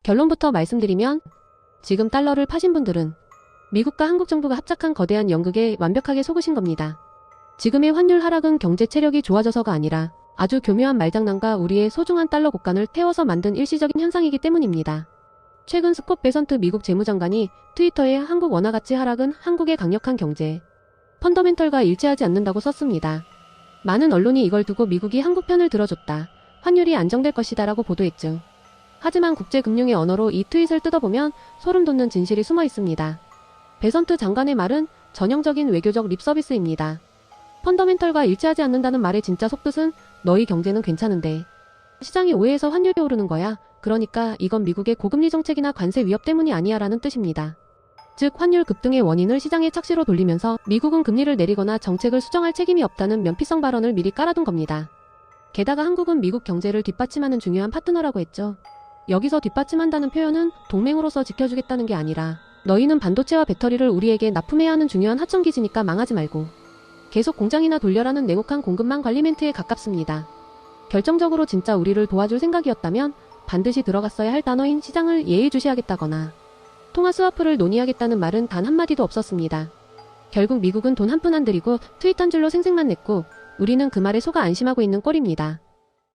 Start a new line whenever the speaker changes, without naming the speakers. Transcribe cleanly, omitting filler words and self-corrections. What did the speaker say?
결론부터 말씀드리면 지금 달러를 파신 분들은 미국과 한국 정부가 합작한 거대한 연극에 완벽하게 속으신 겁니다. 지금의 환율 하락은 경제 체력이 좋아져서가 아니라 아주 교묘한 말장난과 우리의 소중한 달러 곡간을 태워서 만든 일시적인 현상이기 때문입니다. 최근 스콧 베선트 미국 재무장관이 트위터에 한국 원화 가치 하락은 한국의 강력한 경제 펀더멘털과 일치하지 않는다고 썼습니다. 많은 언론이 이걸 두고 미국이 한국 편을 들어줬다, 환율이 안정될 것이다 라고 보도했죠. 하지만 국제금융의 언어로 이 트윗을 뜯어보면 소름 돋는 진실이 숨어 있습니다. 베선트 장관의 말은 전형적인 외교적 립서비스입니다. 펀더멘털과 일치하지 않는다는 말의 진짜 속뜻은 너희 경제는 괜찮은데 시장이 오해해서 환율이 오르는 거야. 그러니까 이건 미국의 고금리 정책이나 관세 위협 때문이 아니야 라는 뜻입니다. 즉 환율 급등의 원인을 시장의 착시로 돌리면서 미국은 금리를 내리거나 정책을 수정할 책임이 없다는 면피성 발언을 미리 깔아둔 겁니다. 게다가 한국은 미국 경제를 뒷받침하는 중요한 파트너라고 했죠. 여기서 뒷받침한다는 표현은 동맹으로서 지켜주겠다는 게 아니라 너희는 반도체와 배터리를 우리에게 납품해야 하는 중요한 하청기지니까 망하지 말고 계속 공장이나 돌려라는 냉혹한 공급망 관리 멘트에 가깝습니다. 결정적으로 진짜 우리를 도와줄 생각이었다면 반드시 들어갔어야 할 단어인 시장을 예의주시하겠다거나 통화 스와프를 논의하겠다는 말은 단 한마디도 없었습니다. 결국 미국은 돈 한 푼 안 들이고 트윗 한 줄로 생색만 냈고 우리는 그 말에 속아 안심하고 있는 꼴입니다.